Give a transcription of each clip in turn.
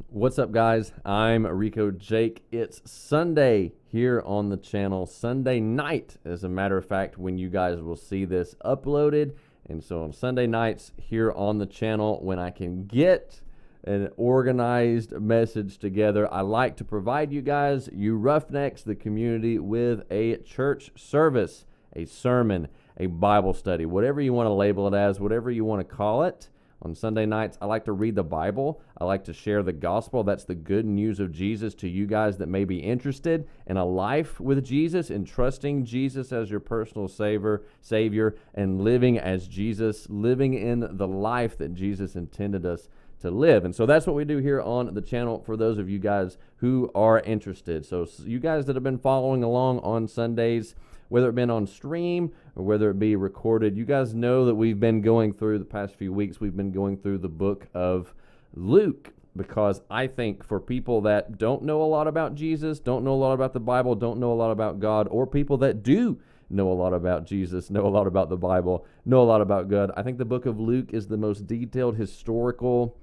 What's up, guys? I'm Rico Jake. It's Sunday here on the channel. Sunday night, as a matter of fact, when you guys will see this uploaded. And so on Sunday nights here on the channel, when I can get an organized message together, I like to provide you guys, you roughnecks, the community, with a church service, a sermon, a Bible study, whatever you want to label it as, whatever you want to call it. On Sunday nights, I like to read the Bible. I like to share the gospel. That's the good news of Jesus to you guys that may be interested in a life with Jesus and trusting Jesus as your personal Savior, and living as Jesus, living in the life that Jesus intended us to live. And so that's what we do here on the channel for those of you guys who are interested. So you guys that have been following along on Sundays, whether it been on stream or whether it be recorded, you guys know that we've been going through the past few weeks, we've been going through the book of Luke, because I think for people that don't know a lot about Jesus, don't know a lot about the Bible, don't know a lot about God, or people that do know a lot about Jesus, know a lot about the Bible, know a lot about God, I think the book of Luke is the most detailed, historical,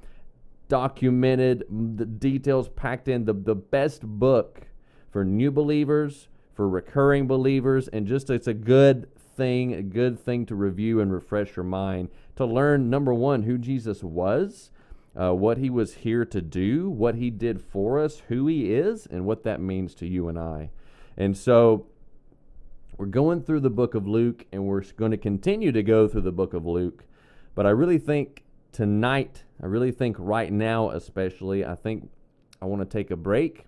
documented, the details packed in, the best book for new believers, for recurring believers, and just it's a good thing to review and refresh your mind, to learn, number one, who Jesus was, what he was here to do, what he did for us, who he is, and what that means to you and I. And so we're going through the book of Luke, and we're going to continue to go through the book of Luke. But I really think tonight, right now especially, I think I want to take a break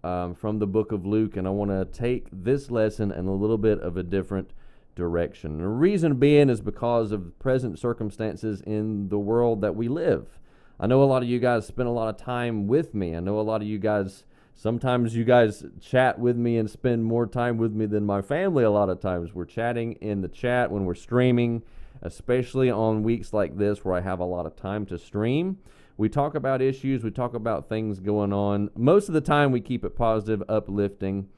from the book of Luke, and I want to take this lesson in a little bit of a different direction. And the reason being is because of the present circumstances in the world that we live. I know a lot of you guys spend a lot of time with me. I know a lot of you guys, sometimes you guys chat with me and spend more time with me than my family a lot of times. We're chatting in the chat when we're streaming, especially on weeks like this where I have a lot of time to stream. We talk about issues, we talk about things going on. Most of the time we keep it positive, uplifting.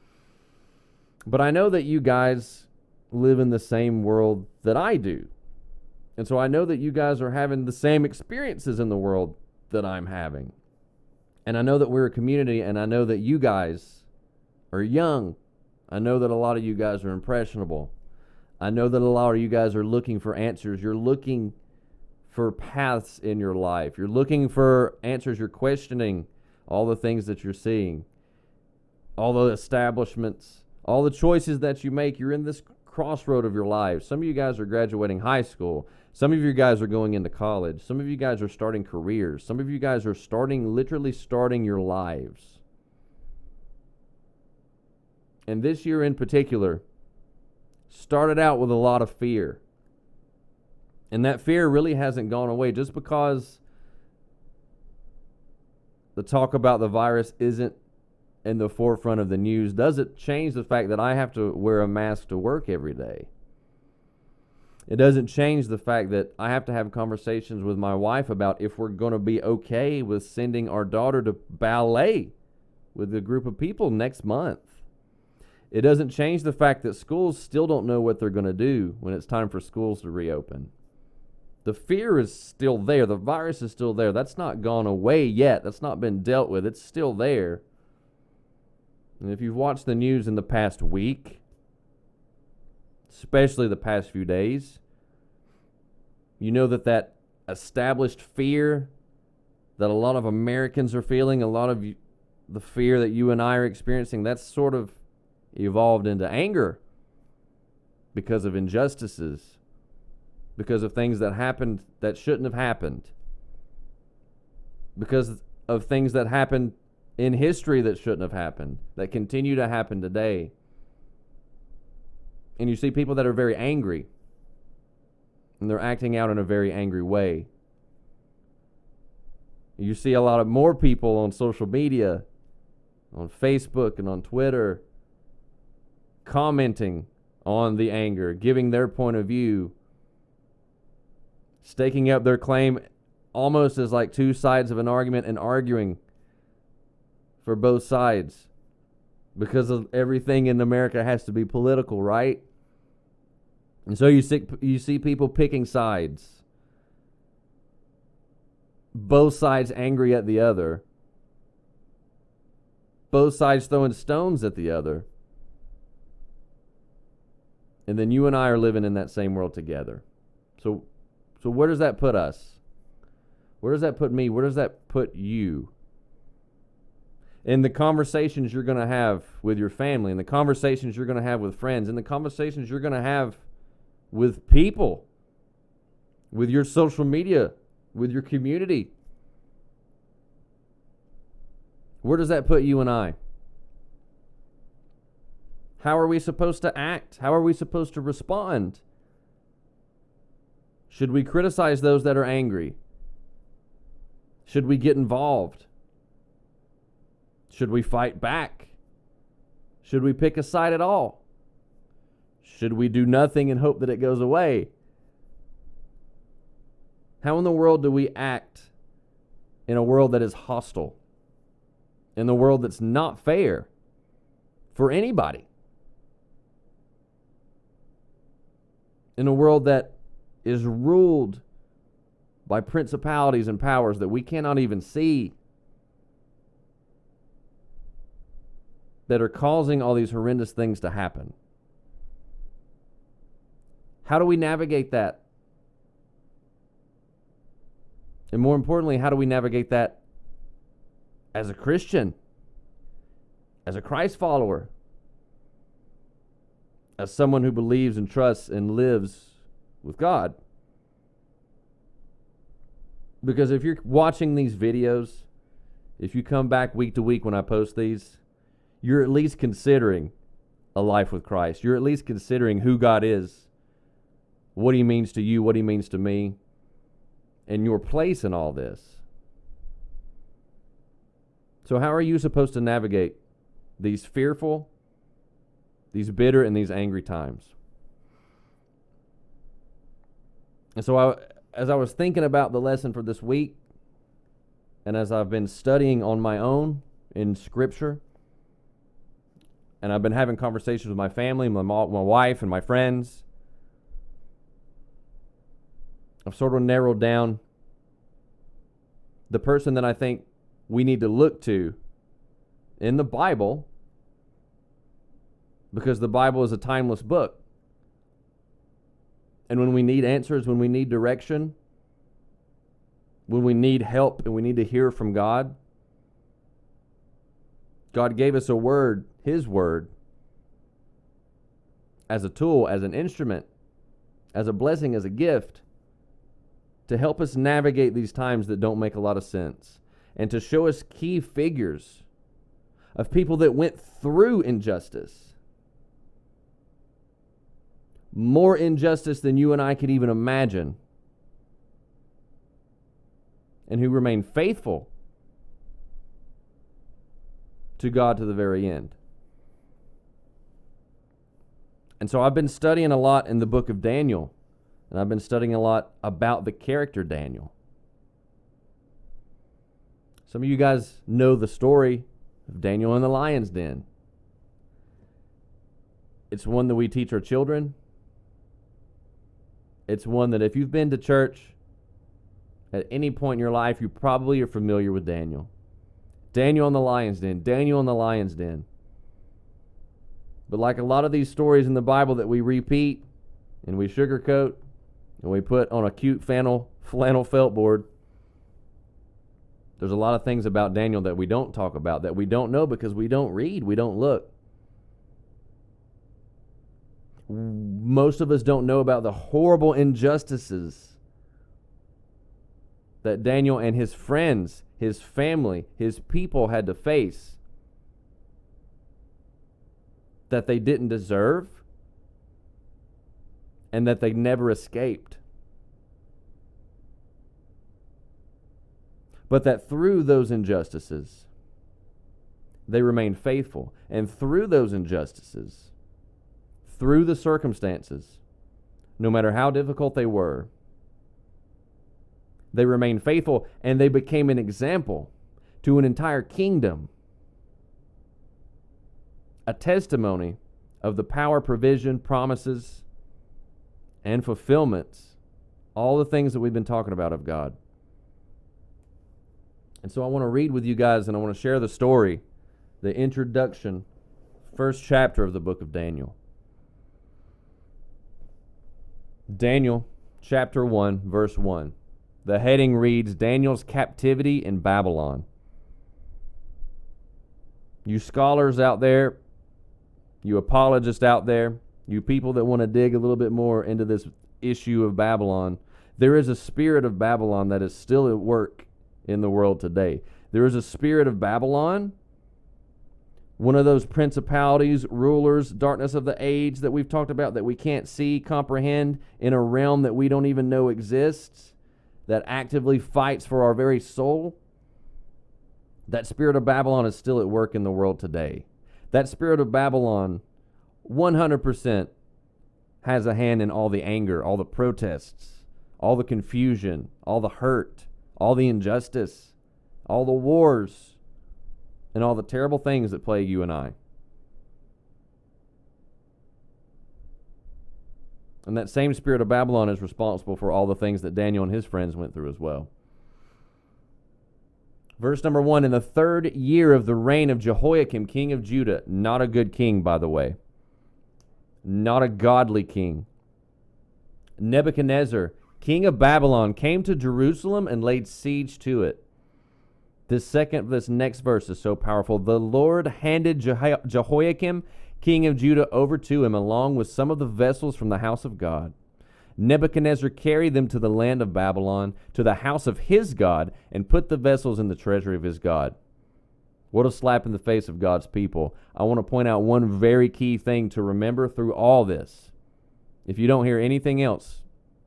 But I know that you guys live in the same world that I do. And so I know that you guys are having the same experiences in the world that I'm having. And I know that we're a community, and I know that you guys are young. I know that a lot of you guys are impressionable. I know that a lot of you guys are looking for answers. You're looking for paths in your life. You're looking for answers. You're questioning all the things that you're seeing, all the establishments, all the choices that you make. You're in this crossroad of your life. Some of you guys are graduating high school. Some of you guys are going into college. Some of you guys are starting careers. Some of you guys are literally starting your lives. And this year in particular started out with a lot of fear. And that fear really hasn't gone away. Just because the talk about the virus isn't in the forefront of the news doesn't change the fact that I have to wear a mask to work every day. It doesn't change the fact that I have to have conversations with my wife about if we're going to be okay with sending our daughter to ballet with a group of people next month. It doesn't change the fact that schools still don't know what they're going to do when it's time for schools to reopen. The fear is still there. The virus is still there. That's not gone away yet. That's not been dealt with. It's still there. And if you've watched the news in the past week, especially the past few days, you know that established fear that a lot of Americans are feeling, a lot of the fear that you and I are experiencing, that's sort of evolved into anger because of injustices, because of things that happened that shouldn't have happened, because of things that happened in history that shouldn't have happened, that continue to happen today. And you see people that are very angry, and they're acting out in a very angry way. You see a lot of more people on social media, on Facebook and on Twitter, commenting on the anger, giving their point of view, staking up their claim almost as like two sides of an argument and arguing for both sides, because of everything in America has to be political, right? And so you see people picking sides. both sides angry at the other, both sides throwing stones at the other, and then you and I are living in that same world together. So where does that put us? Where does that put me? Where does that put you? In the conversations you're going to have with your family, in the conversations you're going to have with friends, in the conversations you're going to have with people, with your social media, with your community. Where does that put you and I? How are we supposed to act? How are we supposed to respond? Should we criticize those that are angry? Should we get involved? Should we fight back? Should we pick a side at all? Should we do nothing and hope that it goes away? How in the world do we act in a world that is hostile? In a world that's not fair for anybody? In a world that is ruled by principalities and powers that we cannot even see, that are causing all these horrendous things to happen. How do we navigate that? And more importantly, how do we navigate that as a Christian, as a Christ follower, as someone who believes and trusts and lives with God? Because if you're watching these videos, if you come back week to week when I post these, you're at least considering a life with Christ. You're at least considering who God is, what He means to you, what He means to me, and your place in all this. So how are you supposed to navigate these fearful, these bitter, and these angry times? And so as I was thinking about the lesson for this week, and as I've been studying on my own in Scripture, and I've been having conversations with my family, my wife, and my friends, I've sort of narrowed down the person that I think we need to look to in the Bible, because the Bible is a timeless book. And when we need answers, when we need direction, when we need help and we need to hear from God, God gave us a word, His word, as a tool, as an instrument, as a blessing, as a gift, to help us navigate these times that don't make a lot of sense, and to show us key figures of people that went through injustice, more injustice than you and I could even imagine, and who remained faithful to God to the very end. And so I've been studying a lot in the book of Daniel, and I've been studying a lot about the character Daniel. Some of you guys know the story of Daniel in the lion's den. It's one that we teach our children. It's one that if you've been to church at any point in your life, you probably are familiar with Daniel. Daniel in the lion's den. Daniel in the lion's den. But like a lot of these stories in the Bible that we repeat and we sugarcoat and we put on a cute flannel felt board, there's a lot of things about Daniel that we don't talk about, that we don't know because we don't read, we don't look. Most of us don't know about the horrible injustices that Daniel and his friends, his family, his people had to face, that they didn't deserve and that they never escaped. But that through those injustices, they remained faithful. And through those injustices, through the circumstances, no matter how difficult they were, they remained faithful, and they became an example to an entire kingdom, a testimony of the power, provision, promises, and fulfillments, all the things that we've been talking about of God. And so I want to read with you guys, and I want to share the story, the introduction, first chapter of the book of Daniel. Daniel chapter 1, verse 1. The heading reads, Daniel's captivity in Babylon. You scholars out there, you apologists out there, you people that want to dig a little bit more into this issue of Babylon, there is a spirit of Babylon that is still at work in the world today. There is a spirit of Babylon, one of those principalities, rulers, darkness of the age that we've talked about that we can't see, comprehend, in a realm that we don't even know exists, that actively fights for our very soul. That spirit of Babylon is still at work in the world today. That spirit of Babylon 100% has a hand in all the anger, all the protests, all the confusion, all the hurt, all the injustice, all the wars, and all the terrible things that plague you and I. And that same spirit of Babylon is responsible for all the things that Daniel and his friends went through as well. Verse number 1, in the 3rd year of the reign of Jehoiakim, king of Judah, not a good king, by the way, not a godly king, Nebuchadnezzar, king of Babylon, came to Jerusalem and laid siege to it. This next verse is so powerful. The Lord handed Jehoiakim, king of Judah, over to him, along with some of the vessels from the house of God. Nebuchadnezzar carried them to the land of Babylon, to the house of his God, and put the vessels in the treasury of his God. What a slap in the face of God's people. I want to point out one very key thing to remember through all this. If you don't hear anything else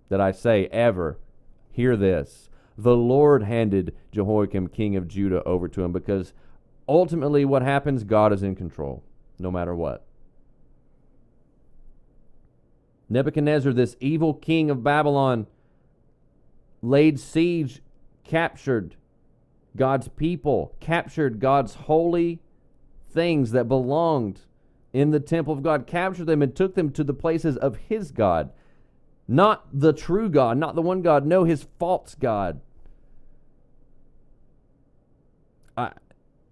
that I say ever, hear this. The Lord handed Jehoiakim, king of Judah, over to him, because ultimately what happens, God is in control, no matter what. Nebuchadnezzar, this evil king of Babylon, laid siege, captured God's people, captured God's holy things that belonged in the temple of God, captured them and took them to the places of his God. Not the true God, not the one God, no, his false God.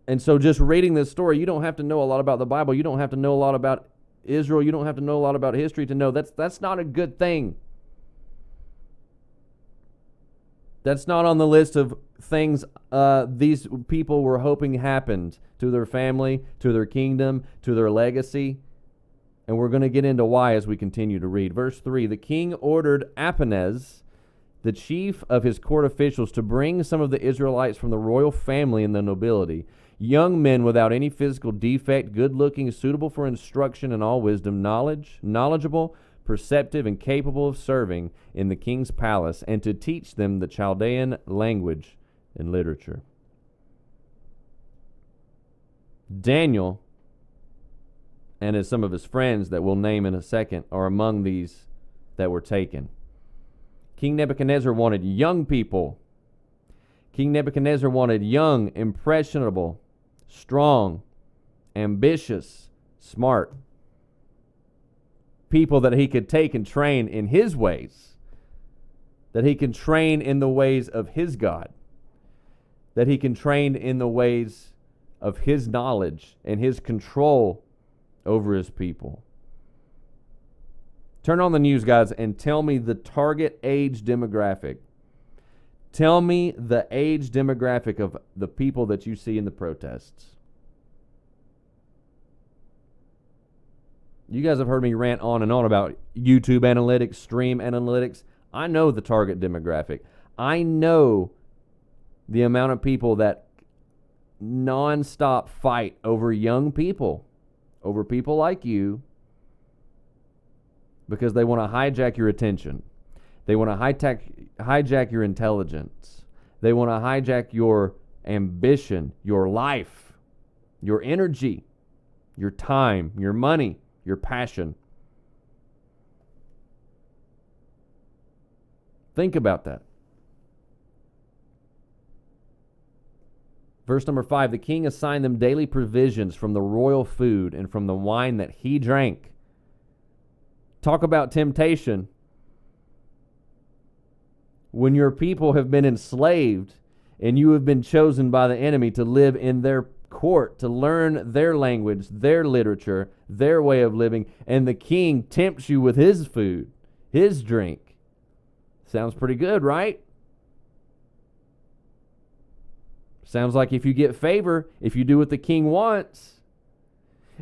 And so just reading this story, you don't have to know a lot about the Bible. You don't have to know a lot about Israel. You don't have to know a lot about history to know that's not a good thing. That's not on the list of things these people were hoping happened to their family, to their kingdom, to their legacy. And we're going to get into why as we continue to read. Verse 3, the king ordered Apenez, the chief of his court officials, to bring some of the Israelites from the royal family and the nobility, young men without any physical defect, good-looking, suitable for instruction in all wisdom, knowledgeable, perceptive, and capable of serving in the king's palace, and to teach them the Chaldean language and literature. Daniel and some of his friends that we'll name in a second are among these that were taken. King Nebuchadnezzar wanted young people. King Nebuchadnezzar wanted young, impressionable, strong, ambitious, smart people that he could take and train in his ways, that he can train in the ways of his God, that he can train in the ways of his knowledge and his control over his people. Turn on the news, guys, and tell me the target age demographic. Tell me the age demographic of the people that you see in the protests. You guys have heard me rant on and on about YouTube analytics, stream analytics. I know the target demographic. I know the amount of people that nonstop fight over young people, over people like you, because they want to hijack your attention. They want to hijack your intelligence. They want to hijack your ambition, your life, your energy, your time, your money, your passion. Think about that. Verse number 5, the king assigned them daily provisions from the royal food and from the wine that he drank. Talk about temptation. When your people have been enslaved and you have been chosen by the enemy to live in their court, to learn their language, their literature, their way of living, and the king tempts you with his food, his drink. Sounds pretty good, right? Sounds like if you get favor, if you do what the king wants,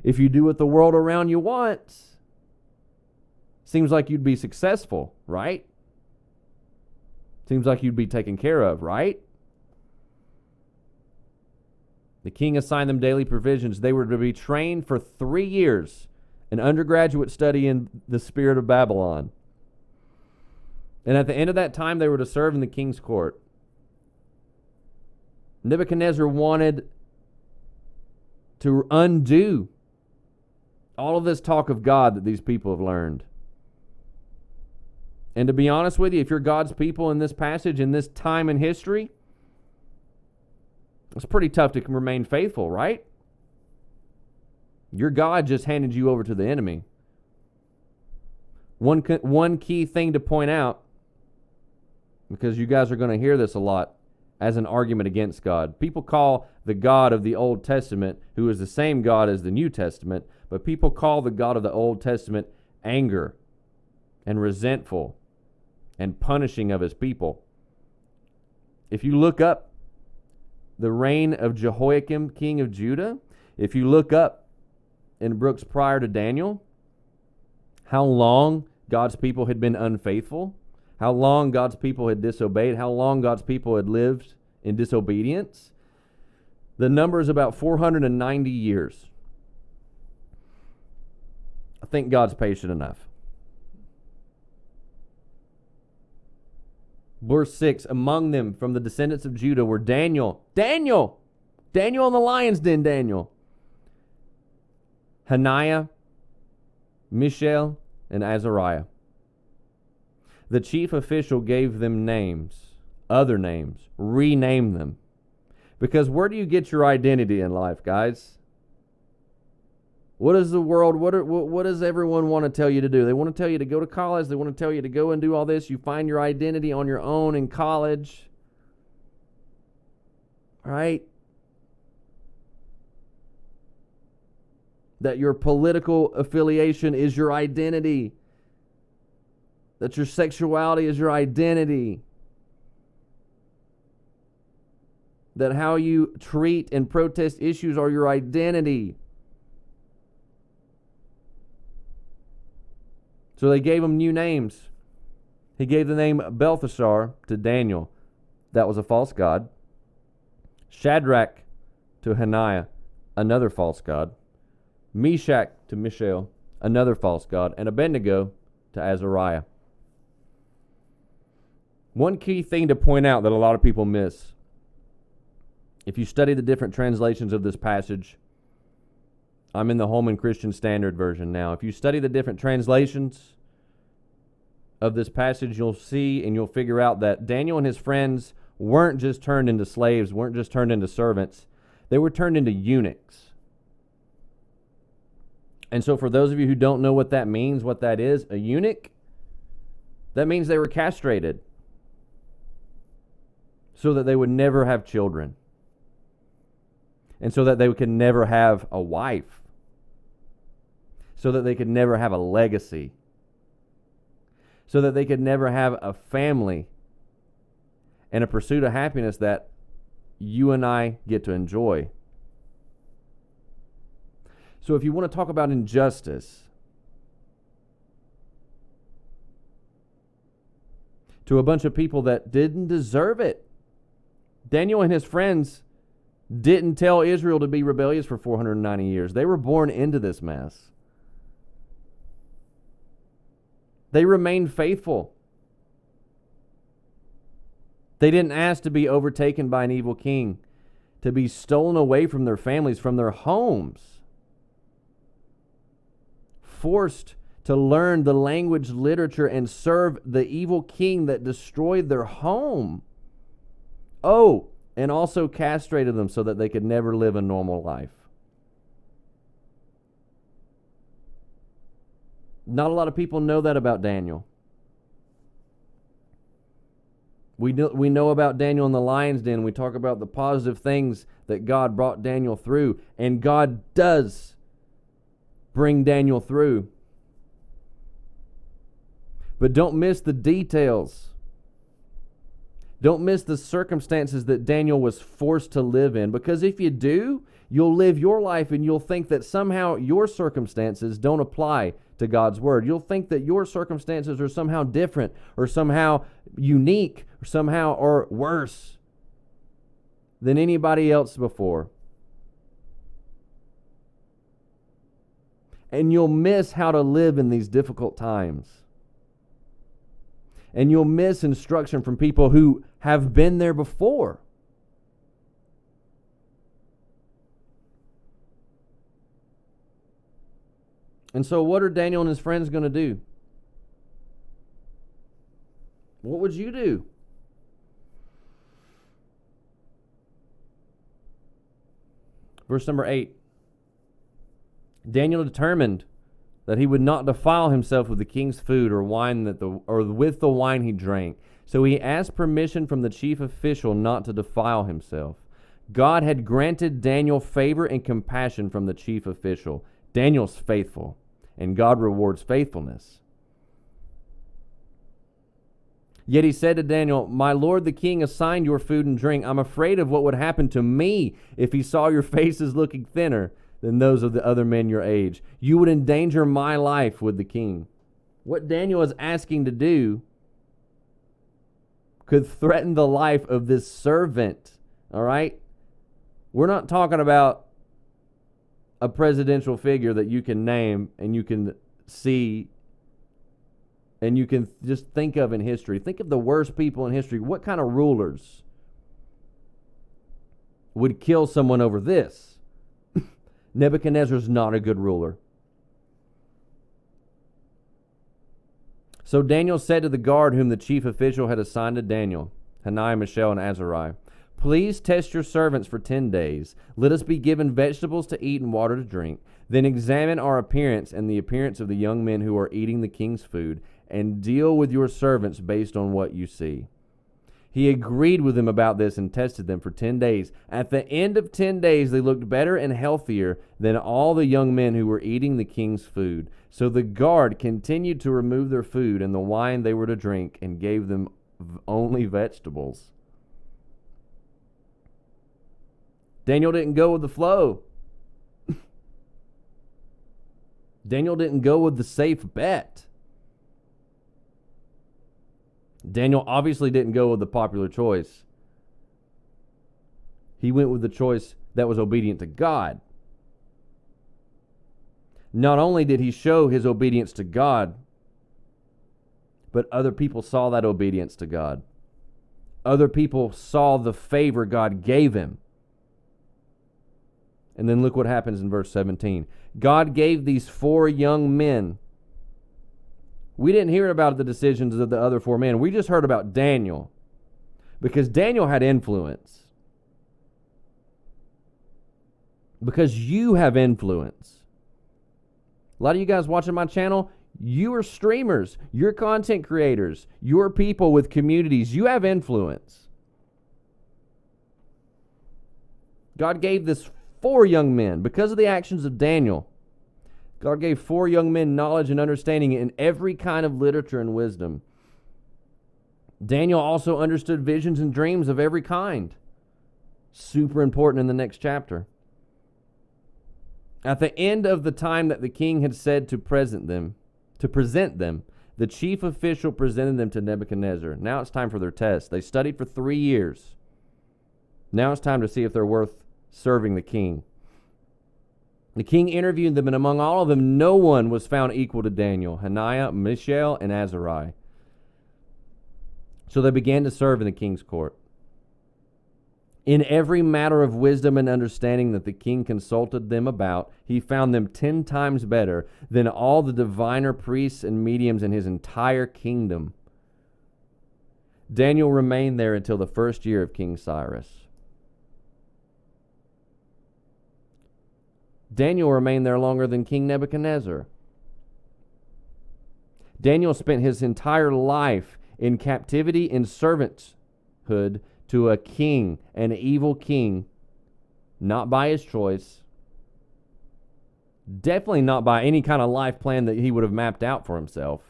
if you do what the world around you wants, seems like you'd be successful, right? Seems like you'd be taken care of, right? The king assigned them daily provisions. They were to be trained for 3 years, an undergraduate study in the spirit of Babylon. And at the end of that time, they were to serve in the king's court. Nebuchadnezzar wanted to undo all of this talk of God that these people have learned. And to be honest with you, if you're God's people in this passage, in this time in history, it's pretty tough to remain faithful, right? Your God just handed you over to the enemy. One key thing to point out, because you guys are going to hear this a lot, as an argument against God. People call the God of the Old Testament, who is the same God as the New Testament, but people call the God of the Old Testament anger and resentful and punishing of his people. If you look up the reign of Jehoiakim, king of Judah, if you look up in books prior to Daniel, how long God's people had been unfaithful, how long God's people had disobeyed, how long God's people had lived in disobedience, the number is about 490 years. I think God's patient enough. Verse 6, among them from the descendants of Judah were Daniel in the lion's den, Hananiah, Mishael, and Azariah. The chief official gave them names, other names, renamed them. Because where do you get your identity in life, guys? What is the world, what does everyone want to tell you to do? They want to tell you to go to college. They want to tell you to go and do all this. You find your identity on your own in college. Right? That your political affiliation is your identity. That your sexuality is your identity. That how you treat and protest issues are your identity. So they gave him new names. He gave the name Belteshazzar to Daniel. That was a false god. Shadrach to Hananiah, another false god. Meshach to Mishael, another false god. And Abednego to Azariah. One key thing to point out that a lot of people miss, if you study the different translations of this passage, I'm in the Holman Christian Standard Version now. If you study the different translations of this passage, you'll see and you'll figure out that Daniel and his friends weren't just turned into slaves, weren't just turned into servants. They were turned into eunuchs. And so for those of you who don't know what that means, what that is, a eunuch, that means they were castrated so that they would never have children. And so that they could never have a wife. So that they could never have a legacy. So that they could never have a family and a pursuit of happiness that you and I get to enjoy. So if you want to talk about injustice, to a bunch of people that didn't deserve it, Daniel and his friends didn't tell Israel to be rebellious for 490 years. They were born into this mess. They remained faithful. They didn't ask to be overtaken by an evil king, to be stolen away from their families, from their homes, forced to learn the language, literature, and serve the evil king that destroyed their home. Oh, and also castrated them so that they could never live a normal life. Not a lot of people know that about Daniel. We know about Daniel in the lion's den. We talk about the positive things that God brought Daniel through. And God does bring Daniel through. But don't miss the details. Don't miss the circumstances that Daniel was forced to live in. Because if you do, you'll live your life and you'll think that somehow your circumstances don't apply to God's word. You'll think that your circumstances are somehow different or somehow unique or somehow or worse than anybody else before. And you'll miss how to live in these difficult times. And you'll miss instruction from people who have been there before. And so what are Daniel and his friends going to do? What would you do? Verse number 8. Daniel determined that he would not defile himself with the king's food or wine or with the wine he drank. So he asked permission from the chief official not to defile himself. God had granted Daniel favor and compassion from the chief official. Daniel's faithful, and God rewards faithfulness. Yet he said to Daniel, "My lord the king assigned your food and drink. I'm afraid of what would happen to me if he saw your faces looking thinner than those of the other men your age. You would endanger my life with the king." What Daniel is asking to do could threaten the life of this servant. All right? We're not talking about a presidential figure that you can name and you can see and you can just think of in history. Think of the worst people in history. What kind of rulers would kill someone over this? Nebuchadnezzar's not a good ruler. So Daniel said to the guard whom the chief official had assigned to Daniel, Hananiah, Mishael, and Azariah, "Please test your servants for 10 days. Let us be given vegetables to eat and water to drink. Then examine our appearance and the appearance of the young men who are eating the king's food, and deal with your servants based on what you see." He agreed with them about this and tested them for 10 days. At the end of 10 days, they looked better and healthier than all the young men who were eating the king's food. So the guard continued to remove their food and the wine they were to drink and gave them only vegetables. Daniel didn't go with the flow. Daniel didn't go with the safe bet. Daniel obviously didn't go with the popular choice. He went with the choice that was obedient to God. Not only did he show his obedience to God, but other people saw that obedience to God. Other people saw the favor God gave him. And then look what happens in verse 17. God gave these 4 young men. We didn't hear about the decisions of the other 4 men. We just heard about Daniel. Because Daniel had influence. Because you have influence. A lot of you guys watching my channel, you are streamers. You're content creators. You're people with communities. You have influence. God gave this 4 young men because of the actions of Daniel. God gave 4 young men knowledge and understanding in every kind of literature and wisdom. Daniel also understood visions and dreams of every kind. Super important in the next chapter. At the end of the time that the king had said to present them, the chief official presented them to Nebuchadnezzar. Now it's time for their test. They studied for 3 years. Now it's time to see if they're worth serving the king. The king interviewed them, and among all of them, no one was found equal to Daniel, Hananiah, Mishael, and Azariah. So they began to serve in the king's court. In every matter of wisdom and understanding that the king consulted them about, he found them 10 times better than all the diviner priests and mediums in his entire kingdom. Daniel remained there until the first year of King Cyrus. Daniel remained there longer than King Nebuchadnezzar. Daniel spent his entire life in captivity in servants to a king, an evil king, not by his choice, definitely not by any kind of life plan that he would have mapped out for himself.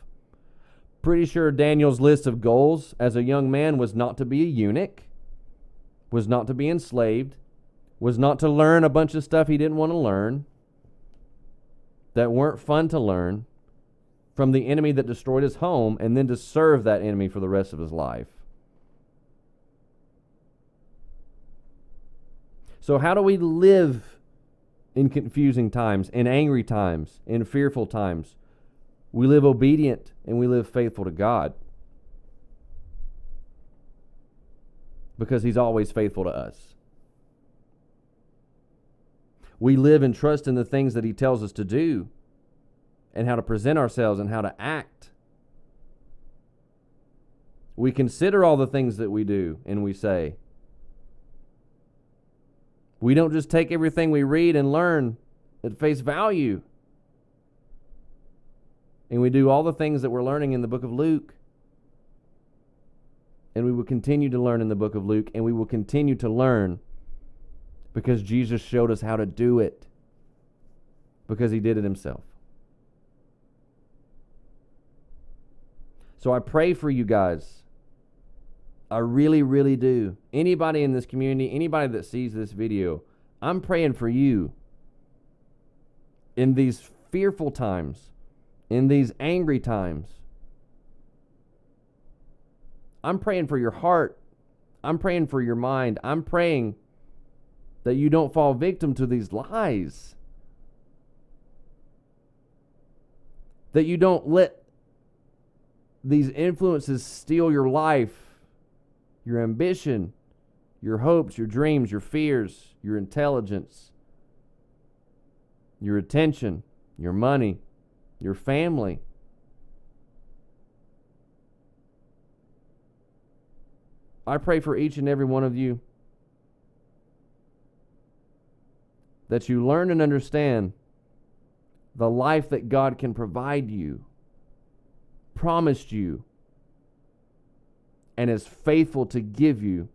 Pretty sure Daniel's list of goals as a young man was not to be a eunuch, was not to be enslaved, was not to learn a bunch of stuff he didn't want to learn, that weren't fun to learn from the enemy that destroyed his home, and then to serve that enemy for the rest of his life. So how do we live in confusing times, in angry times, in fearful times? We live obedient and we live faithful to God, because He's always faithful to us. We live and trust in the things that He tells us to do and how to present ourselves and how to act. We consider all the things that we do and we say. We don't just take everything we read and learn at face value. And we do all the things that we're learning in the book of Luke. And we will continue to learn in the book of Luke, and we will continue to learn because Jesus showed us how to do it, because He did it Himself. So I pray for you guys. I really, really do. Anybody in this community, anybody that sees this video, I'm praying for you in these fearful times, in these angry times. I'm praying for your heart. I'm praying for your mind. I'm praying that you don't fall victim to these lies. That you don't let these influences steal your life, your ambition, your hopes, your dreams, your fears, your intelligence, your attention, your money, your family. I pray for each and every one of you that you learn and understand the life that God can provide you, promised you, and is faithful to give you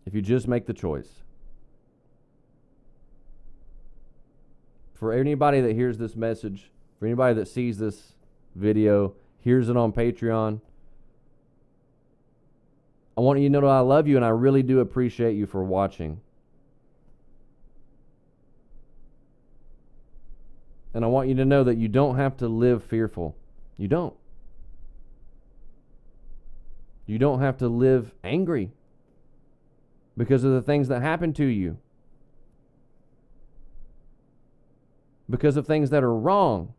if you just make the choice. For anybody that hears this message, for anybody that sees this video, hears it on Patreon, I want you to know that I love you, and I really do appreciate you for watching. And I want you to know that you don't have to live fearful. You don't. You don't have to live angry because of the things that happen to you, because of things that are wrong,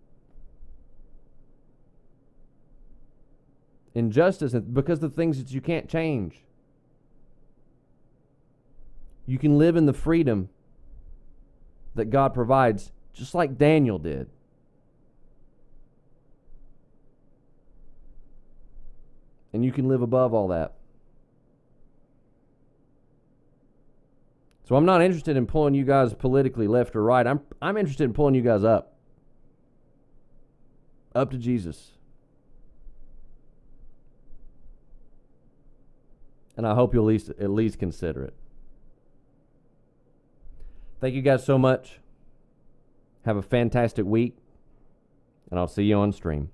injustice, because of things that you can't change. You can live in the freedom that God provides, just like Daniel did. And you can live above all that. So I'm not interested in pulling you guys politically left or right. I'm interested in pulling you guys up to Jesus. And I hope you'll at least consider it. Thank you guys so much. Have a fantastic week, and I'll see you on stream.